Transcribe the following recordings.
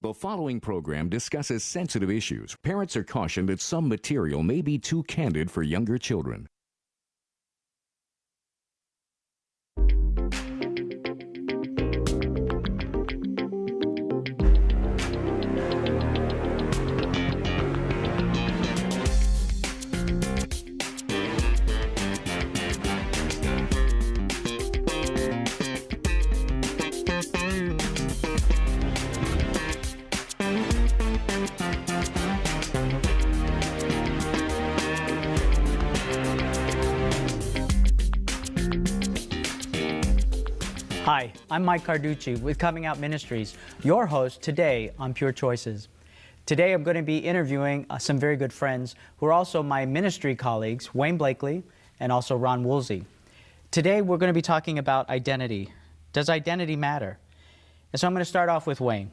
The following program discusses sensitive issues. Parents are cautioned that some material may be too candid for younger children. Hi, I'm Mike Carducci with Coming Out Ministries, your host today on Pure Choices. Today I'm going to be interviewing some very good friends who are also my ministry colleagues, Wayne Blakely and also Ron Woolsey. Today we're going to be talking about identity. Does identity matter? And so I'm going to start off with Wayne.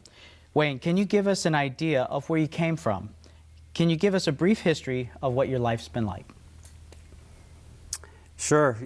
Wayne, can you give us an idea of where you came from? Can you give us a brief history of what your life's been like? Sure.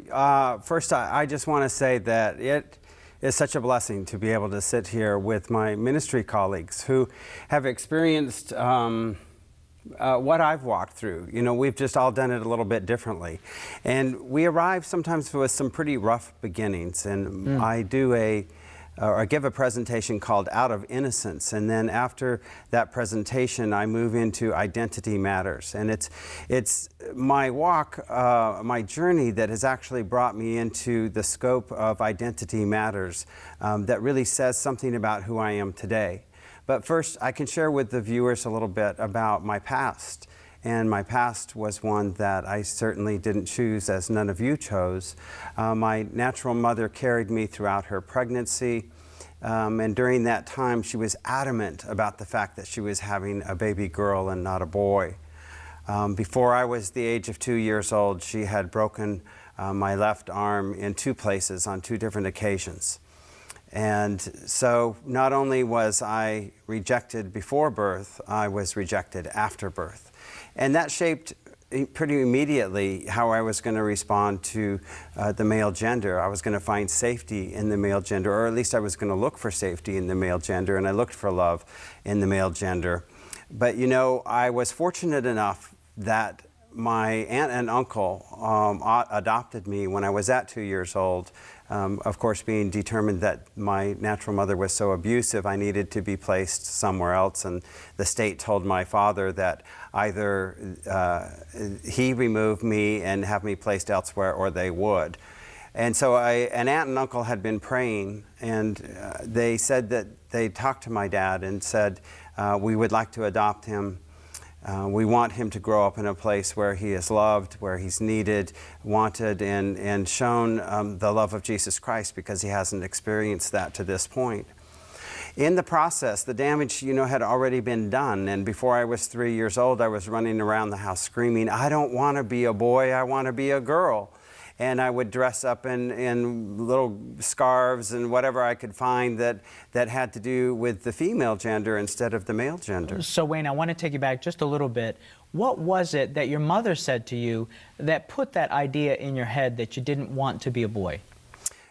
First, I just want to say that it is such a blessing to be able to sit here with my ministry colleagues who have experienced what I've walked through. You know, we've just all done it a little bit differently. And we arrive sometimes with some pretty rough beginnings. And I do I give a presentation called Out of Innocence, and then after that presentation I move into Identity Matters. And it's my walk, my journey that has actually brought me into the scope of Identity Matters that really says something about who I am today. But first I can share with the viewers a little bit about my past. And my past was one that I certainly didn't choose, as none of you chose. My natural mother carried me throughout her pregnancy, and during that time she was adamant about the fact that she was having a baby girl and not a boy. Before I was the age of 2 years old, she had broken my left arm in two places on two different occasions. And so not only was I rejected before birth, I was rejected after birth. And that shaped pretty immediately how I was going to respond to the male gender. I was going to find safety in the male gender, or at least I was going to look for safety in the male gender, and I looked for love in the male gender. But you know, I was fortunate enough that my aunt and uncle adopted me when I was at 2 years old. Of course, being determined that my natural mother was so abusive, I needed to be placed somewhere else, and the state told my father that either he remove me and have me placed elsewhere, or they would. And so an aunt and uncle had been praying, and they said that they talked to my dad and said, we would like to adopt him. We want him to grow up in a place where he is loved, where he's needed, wanted, and shown the love of Jesus Christ, because he hasn't experienced that to this point. In the process, the damage, you know, had already been done, and before I was 3 years old, I was running around the house screaming, I don't want to be a boy, I want to be a girl. And I would dress up in little scarves and whatever I could find that had to do with the female gender instead of the male gender. So Wayne, I want to take you back just a little bit. What was it that your mother said to you that put that idea in your head that you didn't want to be a boy?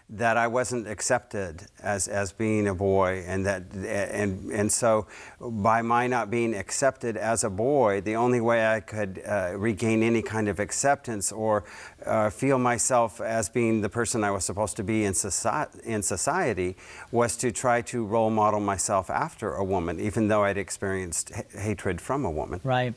That I wasn't accepted as being a boy, and so by my not being accepted as a boy, the only way I could regain any kind of acceptance or feel myself as being the person I was supposed to be in society was to try to role model myself after a woman, even though I'd experienced hatred from a woman. Right.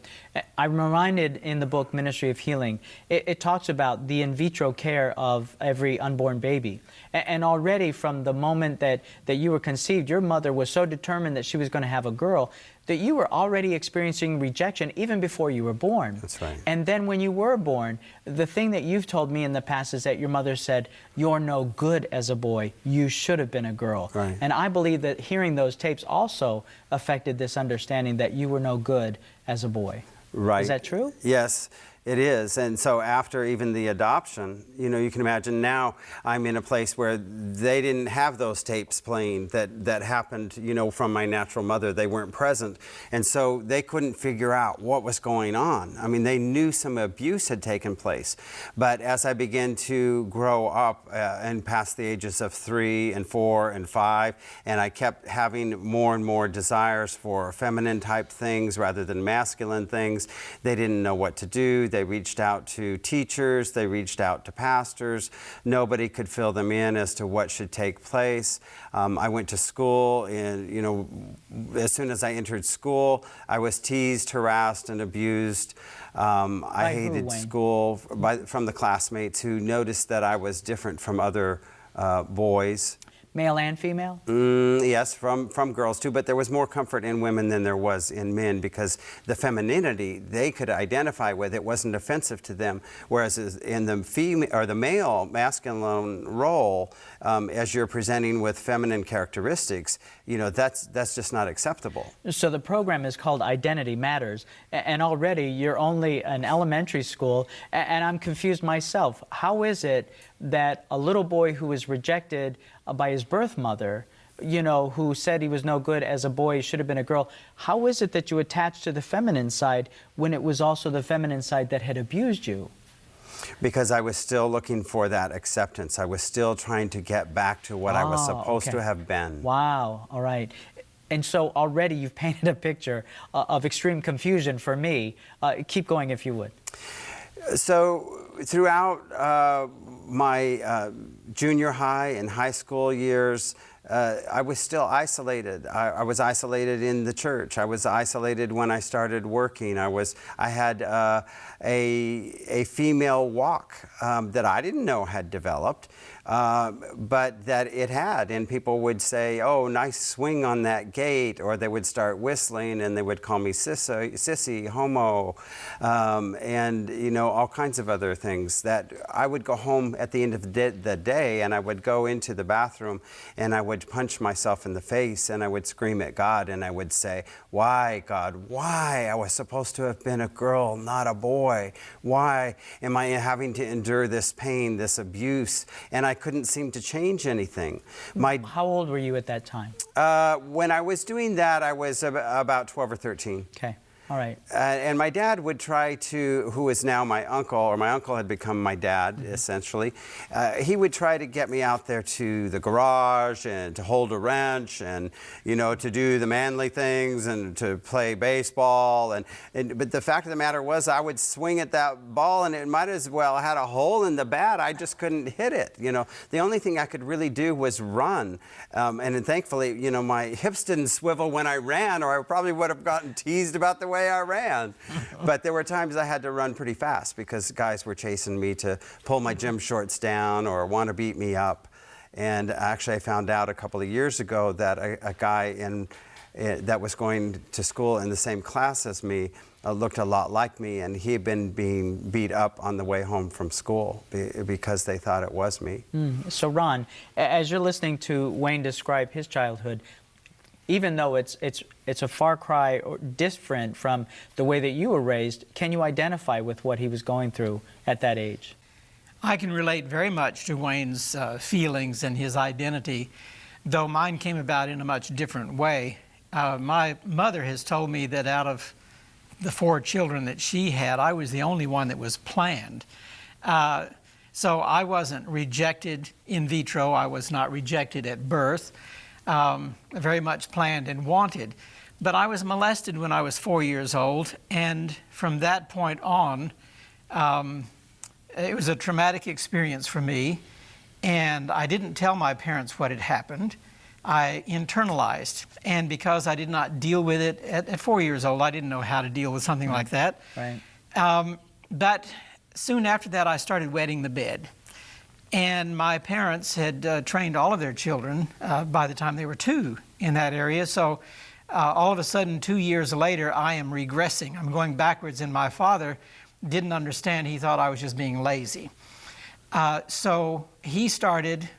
I'm reminded in the book Ministry of Healing, it talks about the in vitro care of every unborn baby. And already from the moment that you were conceived, your mother was so determined that she was going to have a girl that you were already experiencing rejection even before you were born. That's right. And then when you were born, the thing that you've told me in the past is that your mother said, you're no good as a boy, you should have been a girl. Right. And I believe that hearing those tapes also affected this understanding that you were no good as a boy. Right. Is that true? Yes. It is, and so after even the adoption, you know, you can imagine now I'm in a place where they didn't have those tapes playing that happened, you know, from my natural mother. They weren't present, and so they couldn't figure out what was going on. I mean, they knew some abuse had taken place, but as I began to grow up and past the ages of 3 and 4 and 5, and I kept having more and more desires for feminine type things rather than masculine things, they didn't know what to do. They reached out to teachers, they reached out to pastors. Nobody could fill them in as to what should take place. I went to school, and you know, as soon as I entered school, I was teased, harassed, and abused. I hated school from the classmates who noticed that I was different from other boys. Male and female? Yes, from girls too, but there was more comfort in women than there was in men because the femininity they could identify with, it wasn't offensive to them, whereas in the female or the male masculine role, as you're presenting with feminine characteristics, you know, that's just not acceptable. So the program is called Identity Matters, and already you're only an elementary school, and I'm confused myself. How is it that a little boy who was rejected by his birth mother, you know, who said he was no good as a boy, he should have been a girl, how is it that you attached to the feminine side when it was also the feminine side that had abused you? Because I was still looking for that acceptance. I was still trying to get back to what I was supposed to have been. Wow, all right. And so already you've painted a picture of extreme confusion for me. Keep going if you would. So throughout my junior high and high school years, I was still isolated. I was isolated in the church. I was isolated when I started working. I had a female walk that I didn't know had developed, but that it had. And people would say, "Oh, nice swing on that gait," or they would start whistling and they would call me sissy, homo, and you know, all kinds of other things. That I would go home at the end of the day and I would go into the bathroom and I would punch myself in the face and I would scream at God and I would say, "Why, God, why? I was supposed to have been a girl, not a boy. Why am I having to endure this pain, this abuse?" And I couldn't seem to change anything. How old were you at that time? When I was doing that, I was about 12 or 13. Okay. All right. And my dad would try to, who is now my uncle, or my uncle had become my dad, essentially. He would try to get me out there to the garage and to hold a wrench and, you know, to do the manly things and to play baseball. But the fact of the matter was I would swing at that ball and it might as well had a hole in the bat. I just couldn't hit it, you know. The only thing I could really do was run. And then thankfully, you know, my hips didn't swivel when I ran, or I probably would have gotten teased about the way I ran. But there were times I had to run pretty fast because guys were chasing me to pull my gym shorts down or want to beat me up. And actually I found out a couple of years ago that a guy that was going to school in the same class as me looked a lot like me, and he had been being beat up on the way home from school because they thought it was me. So Ron, as you're listening to Wayne describe his childhood, even though it's a far cry or different from the way that you were raised, can you identify with what he was going through at that age? I can relate very much to Wayne's feelings and his identity, though mine came about in a much different way. My mother has told me that out of the 4 children that she had, I was the only one that was planned. So I wasn't rejected in vitro. I was not rejected at birth. Very much planned and wanted. But I was molested when I was 4 years old, and from that point on, it was a traumatic experience for me, and I didn't tell my parents what had happened. I internalized, and because I did not deal with it at 4 years old, I didn't know how to deal with something like that. Right. But soon after that, I started wetting the bed. And my parents had trained all of their children by the time they were 2 in that area. So all of a sudden, 2 years later, I am regressing. I'm going backwards, and my father didn't understand. He thought I was just being lazy. So he started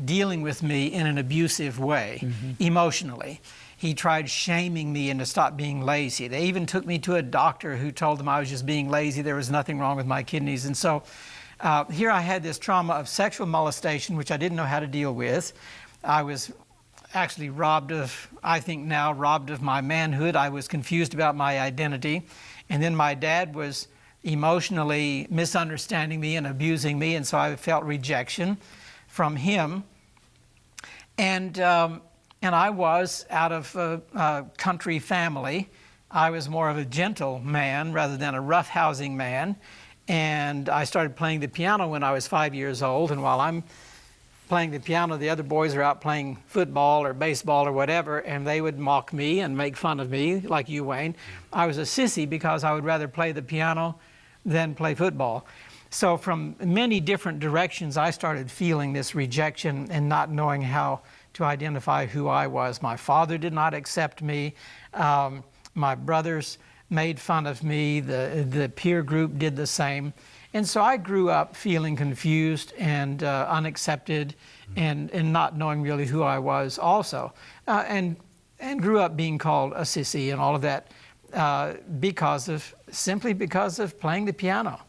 dealing with me in an abusive way, emotionally. he tried shaming me into stop being lazy. They even took me to a doctor who told them I was just being lazy. There was nothing wrong with my kidneys. And so here I had this trauma of sexual molestation, which I didn't know how to deal with. I was actually robbed of my manhood. I was confused about my identity. And then my dad was emotionally misunderstanding me and abusing me, and so I felt rejection from him. And I was out of a country family. I was more of a gentle man rather than a roughhousing man. And I started playing the piano when I was 5 years old, and while I'm playing the piano, the other boys are out playing football or baseball or whatever, and they would mock me and make fun of me, like you, Wayne. I was a sissy because I would rather play the piano than play football. So from many different directions, I started feeling this rejection and not knowing how to identify who I was. My father did not accept me. My brothers made fun of me. The peer group did the same. And so I grew up feeling confused and unaccepted and not knowing really who I was also. And grew up being called a sissy and all of that simply because of playing the piano.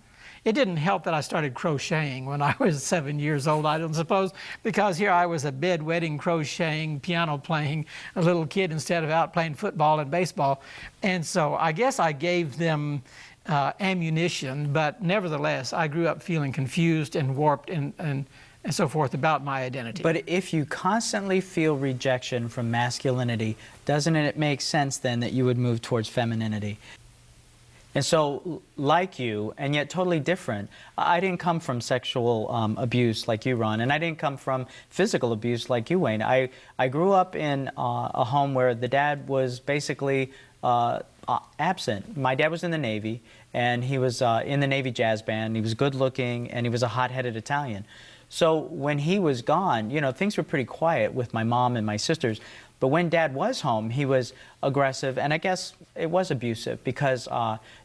It didn't help that I started crocheting when I was 7 years old, I don't suppose, because here I was a bedwetting, crocheting, piano playing, a little kid instead of out playing football and baseball. And so I guess I gave them ammunition, but nevertheless, I grew up feeling confused and warped and so forth about my identity. But if you constantly feel rejection from masculinity, doesn't it make sense then that you would move towards femininity? And so, like you, and yet totally different, I didn't come from sexual abuse like you, Ron, and I didn't come from physical abuse like you, Wayne. I grew up in a home where the dad was basically absent. My dad was in the Navy, and he was in the Navy jazz band. He was good looking, and he was a hot-headed Italian. So when he was gone, you know, things were pretty quiet with my mom and my sisters. But when Dad was home, he was aggressive, and I guess it was abusive because,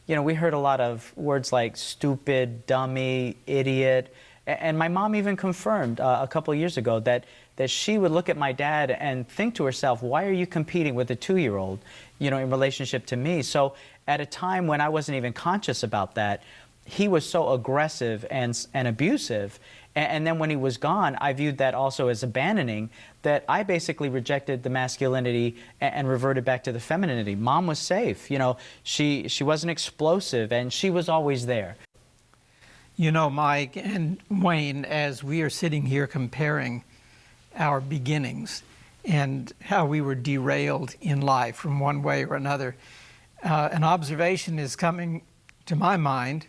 you know, we heard a lot of words like stupid, dummy, idiot, and my mom even confirmed a couple of years ago that she would look at my dad and think to herself, why are you competing with a 2-year-old, you know, in relationship to me? So at a time when I wasn't even conscious about that, he was so aggressive and abusive. And then when he was gone, I viewed that also as abandoning, that I basically rejected the masculinity and reverted back to the femininity. Mom was safe, you know, she wasn't explosive, and she was always there. You know, Mike and Wayne, as we are sitting here comparing our beginnings and how we were derailed in life from one way or another, an observation is coming to my mind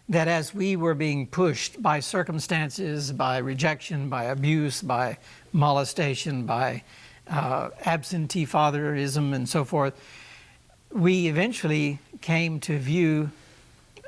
that as we were being pushed by circumstances, by rejection, by abuse, by molestation, by absentee fatherism and so forth, we eventually came to view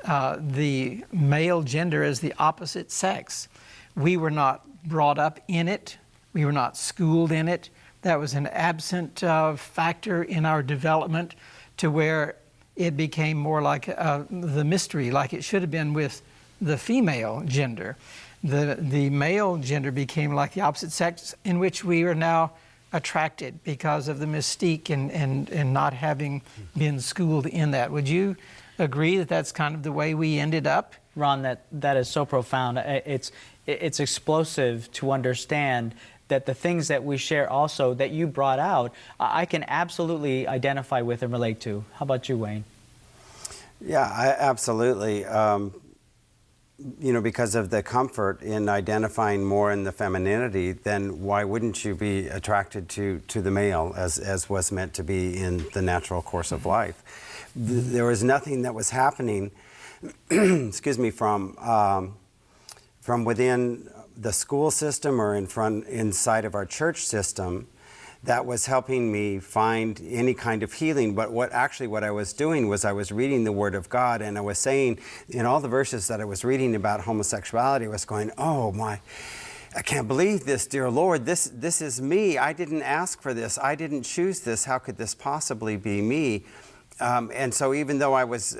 the male gender as the opposite sex. We were not brought up in it. We were not schooled in it. That was an absent factor in our development, to where it became more like the mystery, like it should have been with the female gender. The male gender became like the opposite sex, in which we are now attracted because of the mystique and not having been schooled in that. Would you agree that that's kind of the way we ended up? Ron, that is so profound. It's explosive to understand that the things that we share also that you brought out, I can absolutely identify with and relate to. How about you, Wayne? Yeah, absolutely. You know, because of the comfort in identifying more in the femininity, then why wouldn't you be attracted to the male as was meant to be in the natural course of life? There was nothing that was happening, excuse me, from within the school system or inside of our church system that was helping me find any kind of healing. But what I was doing was I was reading the Word of God, and I was saying in all the verses that I was reading about homosexuality, I was going, oh my, I can't believe this, dear Lord, this is me. I didn't ask for this. I didn't choose this. How could this possibly be me? And so even though I was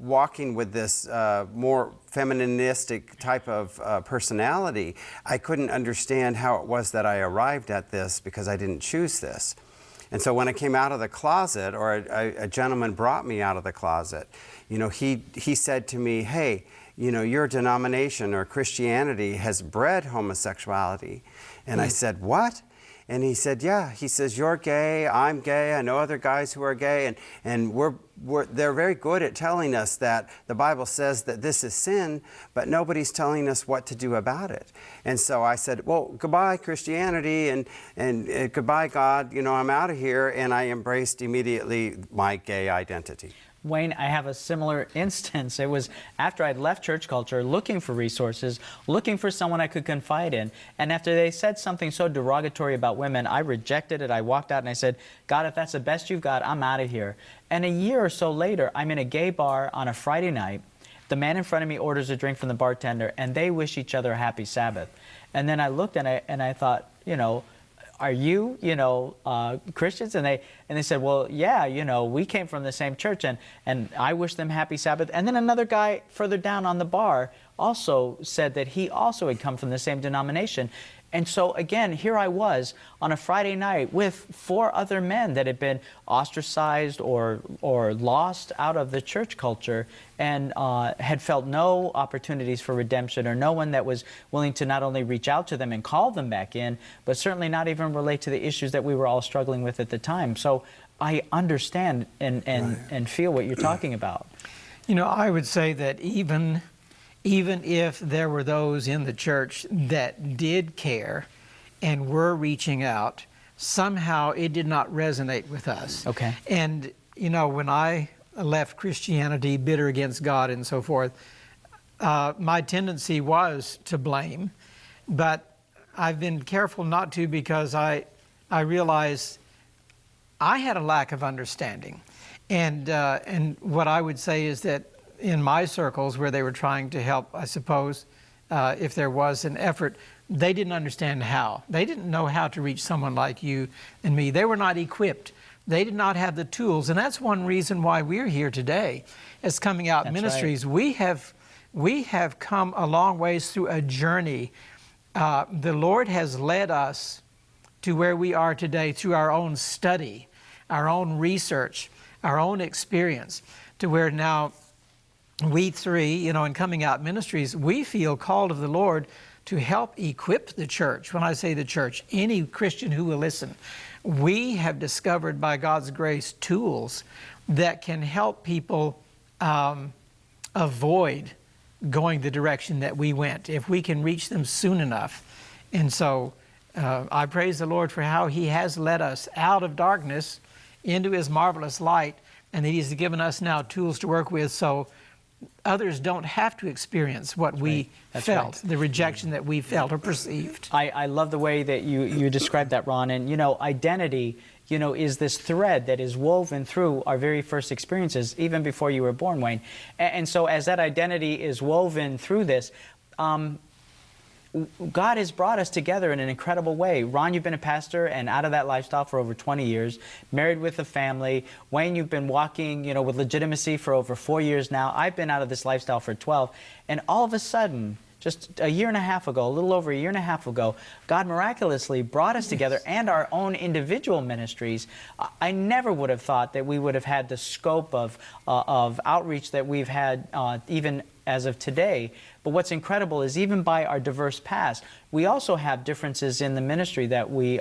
walking with this more feministic type of personality, I couldn't understand how it was that I arrived at this because I didn't choose this. And so when I came out of the closet, or a gentleman brought me out of the closet, you know, he said to me, hey, you know, your denomination or Christianity has bred homosexuality. And I said, what? And he said, yeah. He says, you're gay, I'm gay, I know other guys who are gay, and they're very good at telling us that the Bible says that this is sin, but nobody's telling us what to do about it. And so I said, well, goodbye Christianity, and goodbye God, you know, I'm out of here, and I embraced immediately my gay identity. Wayne, I have a similar instance. It was after I'd left church culture, looking for resources, looking for someone I could confide in. And after they said something so derogatory about women, I rejected it. I walked out and I said, God, if that's the best you've got, I'm out of here. And a year or so later, I'm in a gay bar on a Friday night. The man in front of me orders a drink from the bartender, and they wish each other a happy Sabbath. And then I looked and I thought, you know, are you, Christians? And they said, well, yeah, you know, we came from the same church, and I wish them happy Sabbath. And then another guy further down on the bar also said that he also had come from the same denomination. And so again, here I was on a Friday night with 4 other men that had been ostracized or lost out of the church culture, and had felt no opportunities for redemption, or no one that was willing to not only reach out to them and call them back in, but certainly not even relate to the issues that we were all struggling with at the time. So I understand and feel what you're talking about. You know, I would say that even if there were those in the church that did care and were reaching out, somehow it did not resonate with us. Okay. And, you know, when I left Christianity, bitter against God and so forth, my tendency was to blame. But I've been careful not to, because I realized I had a lack of understanding. And what I would say is that in my circles where they were trying to help, I suppose, if there was an effort, they didn't understand how. They didn't know how to reach someone like you and me. They were not equipped. They did not have the tools. And that's one reason why we're here today as Coming Out Ministries. Right. We have come a long ways through a journey. The Lord has led us to where we are today through our own study, our own research, our own experience, to where now we 3, in Coming Out Ministries, we feel called of the Lord to help equip the church. When I say the church, any Christian who will listen, we have discovered by God's grace tools that can help people avoid going the direction that we went, if we can reach them soon enough. And so I praise the Lord for how He has led us out of darkness into His marvelous light, and that He's given us now tools to work with, so others don't have to experience what we felt, the rejection that we felt or perceived. I love the way that you described that, Ron. And, identity, is this thread that is woven through our very first experiences, even before you were born, Wayne. And so as that identity is woven through this, God has brought us together in an incredible way. Ron, you've been a pastor and out of that lifestyle for over 20 years, married with a family. Wayne, you've been walking, with legitimacy for over 4 years now. I've been out of this lifestyle for 12. And all of a sudden, just a year and a half ago, a little over a year and a half ago, God miraculously brought us together, and our own individual ministries. I never would have thought that we would have had the scope of outreach that we've had even as of today. But what's incredible is, even by our diverse past, we also have differences in the ministry that we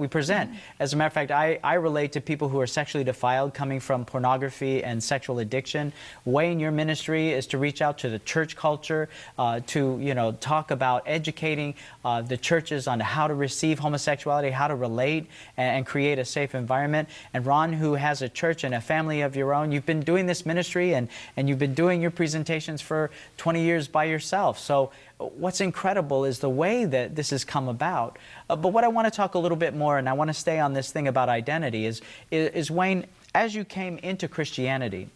present. As a matter of fact, I relate to people who are sexually defiled, coming from pornography and sexual addiction. Wayne, your ministry is to reach out to the church culture, to talk about educating the churches on how to receive homosexuality, how to relate, and create a safe environment. And Ron, who has a church and a family of your own, you've been doing this ministry, and you've been doing your presentations for 20 years by yourself. So what's incredible is the way that this has come about. But what I want to talk a little bit more, and I want to stay on this thing about identity, is Wayne, as you came into Christianity,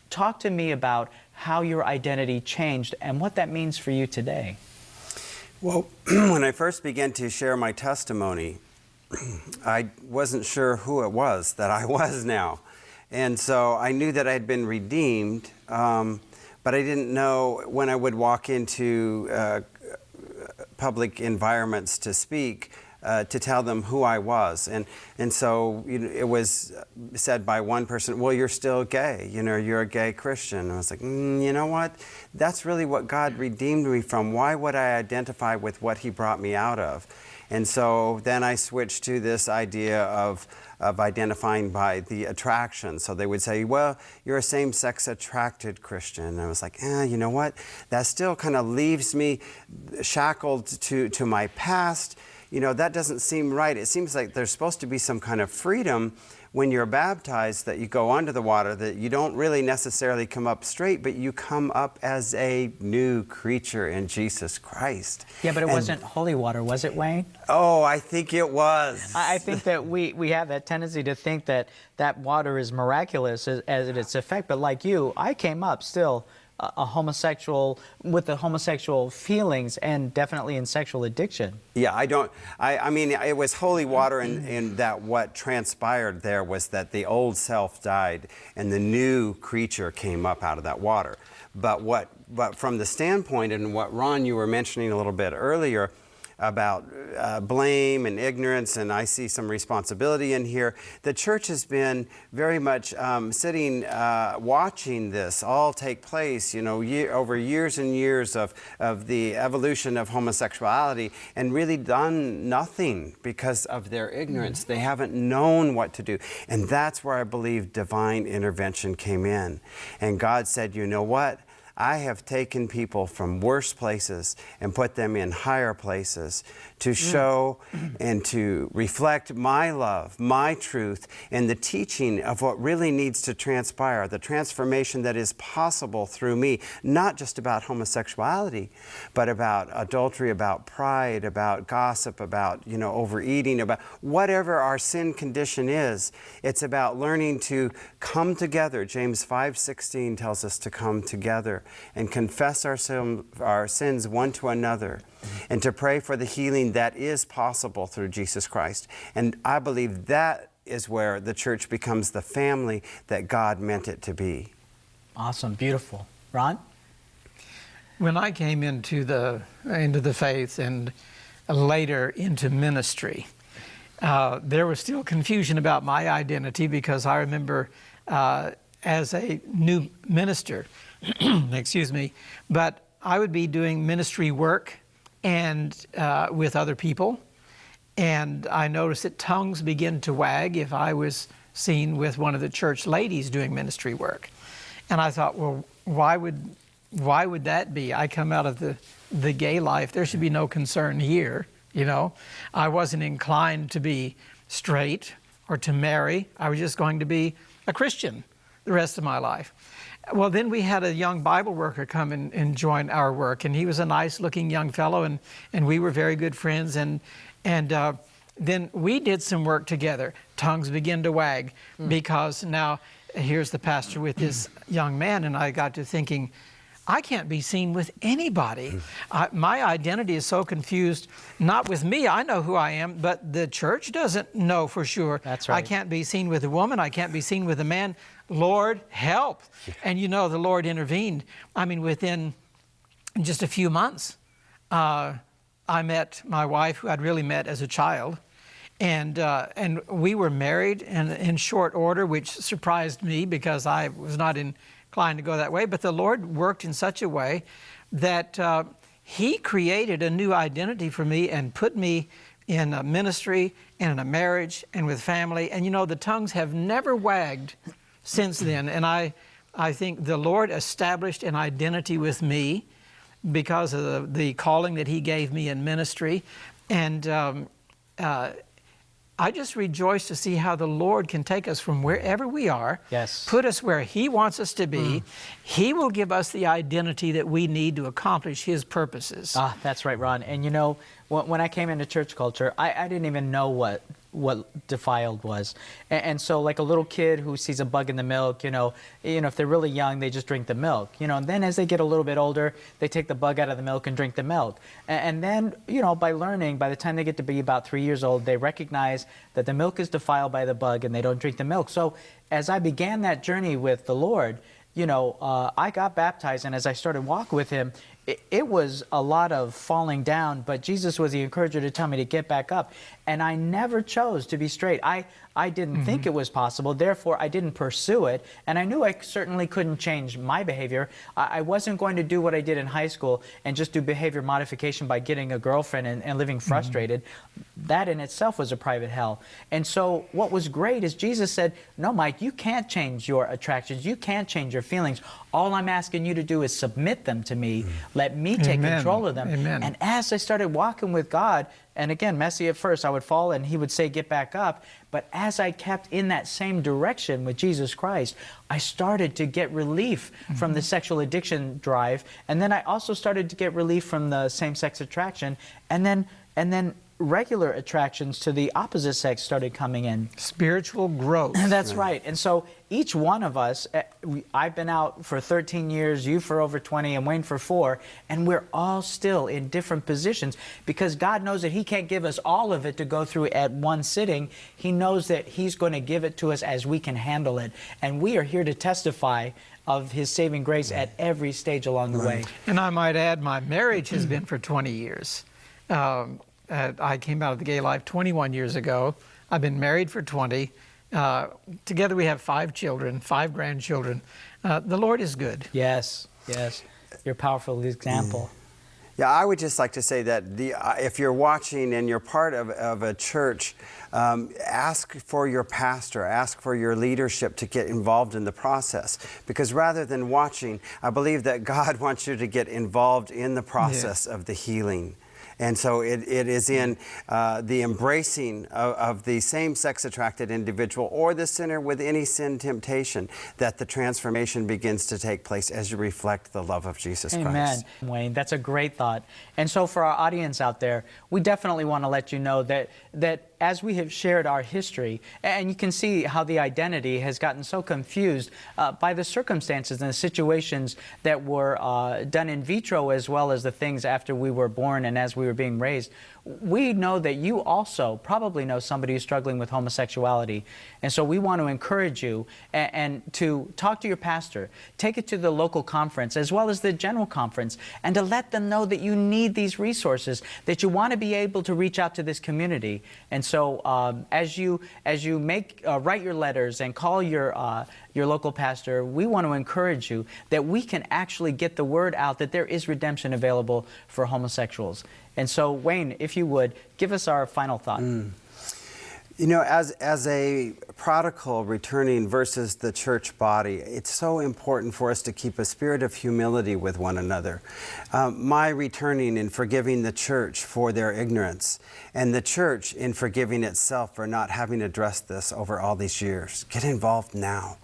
talk to me about how your identity changed and what that means for you today. Well, when I first began to share my testimony, I wasn't sure who it was that I was now. And so I knew that I had been redeemed, but I didn't know when I would walk into public environments to speak, to tell them who I was. And so it was said by one person, well, you're still gay, you're a gay Christian. And I was like, you know what? That's really what God redeemed me from. Why would I identify with what he brought me out of? And so then I switched to this idea of identifying by the attraction. So they would say, well, you're a same-sex attracted Christian. And I was like, you know what? That still kind of leaves me shackled to my past. That doesn't seem right. It seems like there's supposed to be some kind of freedom when you're baptized, that you go under the water, that you don't really necessarily come up straight, but you come up as a new creature in Jesus Christ. Yeah, but it wasn't holy water, was it, Wayne? Oh, I think it was. I think that we have that tendency to think that that water is miraculous as its effect, but like you, I came up still a homosexual, with the homosexual feelings and definitely in sexual addiction. Yeah, I mean, it was holy water, and that what transpired there was that the old self died and the new creature came up out of that water. But from the standpoint, and what Ron, you were mentioning a little bit earlier, about blame and ignorance, and I see some responsibility in here. The church has been very much sitting, watching this all take place, over years and years of the evolution of homosexuality, and really done nothing because of their ignorance. They haven't known what to do. And that's where I believe divine intervention came in. And God said, you know what? I have taken people from worse places and put them in higher places to show and to reflect my love, my truth, and the teaching of what really needs to transpire, the transformation that is possible through me, not just about homosexuality, but about adultery, about pride, about gossip, about, overeating, about whatever our sin condition is. It's about learning to come together. James 5:16 tells us to come together and confess our sins one to another, and to pray for the healing that is possible through Jesus Christ. And I believe that is where the church becomes the family that God meant it to be. Awesome, beautiful. Ron? When I came into the faith and later into ministry, there was still confusion about my identity, because I remember as a new minister, excuse me, but I would be doing ministry work and with other people, and I noticed that tongues begin to wag if I was seen with one of the church ladies doing ministry work. And I thought, well, why would that be? I come out of the gay life. There should be no concern here, I wasn't inclined to be straight or to marry. I was just going to be a Christian the rest of my life. Well, then we had a young Bible worker come and join our work, and he was a nice-looking young fellow, and we were very good friends, and then we did some work together. Tongues began to wag, because now here's the pastor with this young man, and I got to thinking, I can't be seen with anybody. My identity is so confused, not with me, I know who I am, but the church doesn't know for sure. That's right. I can't be seen with a woman, I can't be seen with a man. Lord, help. And the Lord intervened. I mean, within just a few months, I met my wife, who I'd really met as a child, and we were married in short order, which surprised me because I was not inclined to go that way. But the Lord worked in such a way that He created a new identity for me and put me in a ministry and in a marriage and with family. And the tongues have never wagged since then. And I think the Lord established an identity with me because of the calling that He gave me in ministry. And I just rejoice to see how the Lord can take us from wherever we are, put us where He wants us to be. He will give us the identity that we need to accomplish His purposes. That's right, Ron. And when I came into church culture, I didn't even know what what defiled was. And so like a little kid who sees a bug in the milk, if they're really young, they just drink the milk, and then as they get a little bit older, they take the bug out of the milk and drink the milk. And then, by learning, by the time they get to be about 3 years old, they recognize that the milk is defiled by the bug and they don't drink the milk. So as I began that journey with the Lord, I got baptized, and as I started walking with him, it was a lot of falling down, but Jesus was the encourager to tell me to get back up. And I never chose to be straight. I didn't think it was possible, therefore I didn't pursue it, and I knew I certainly couldn't change my behavior. I wasn't going to do what I did in high school and just do behavior modification by getting a girlfriend and living frustrated. That in itself was a private hell. And so what was great is Jesus said, no, Mike, you can't change your attractions, you can't change your feelings. All I'm asking you to do is submit them to me. Let me take control of them. Amen. And as I started walking with God, and again, messy at first, I would fall and he would say, get back up. But as I kept in that same direction with Jesus Christ, I started to get relief from the sexual addiction drive. And then I also started to get relief from the same-sex attraction. And then regular attractions to the opposite sex started coming in. Spiritual growth. That's right. And so each one of us, I've been out for 13 years, you for over 20, and Wayne for 4, and we're all still in different positions because God knows that he can't give us all of it to go through at one sitting. He knows that he's going to give it to us as we can handle it. And we are here to testify of his saving grace at every stage along the way. And I might add, my marriage has been for 20 years. I came out of the gay life 21 years ago. I've been married for 20. Together we have 5 children, 5 grandchildren. The Lord is good. Yes, yes. You're a powerful example. Yeah, I would just like to say that if you're watching and you're part of a church, ask for your pastor, ask for your leadership to get involved in the process. Because rather than watching, I believe that God wants you to get involved in the process of the healing. And so it is in the embracing of the same-sex attracted individual or the sinner with any sin temptation that the transformation begins to take place as you reflect the love of Jesus Christ. Amen, Wayne. That's a great thought. And so for our audience out there, we definitely want to let you know that as we have shared our history, and you can see how the identity has gotten so confused by the circumstances and the situations that were done in vitro as well as the things after we were born and as we were being raised. We know that you also probably know somebody who's struggling with homosexuality. And so we want to encourage you and to talk to your pastor, take it to the local conference as well as the general conference, and to let them know that you need these resources, that you want to be able to reach out to this community. And so as you write your letters and call your local pastor, we want to encourage you that we can actually get the word out that there is redemption available for homosexuals. And so, Wayne, if you would, give us our final thought. You know, as a prodigal returning versus the church body, it's so important for us to keep a spirit of humility with one another. My returning in forgiving the church for their ignorance, and the church in forgiving itself for not having addressed this over all these years. Get involved now.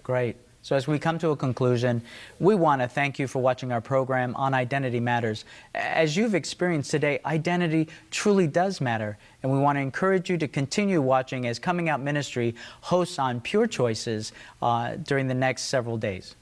Great. So as we come to a conclusion, we want to thank you for watching our program on Identity Matters. As you've experienced today, identity truly does matter. And we want to encourage you to continue watching as Coming Out Ministry hosts on Pure Choices during the next several days.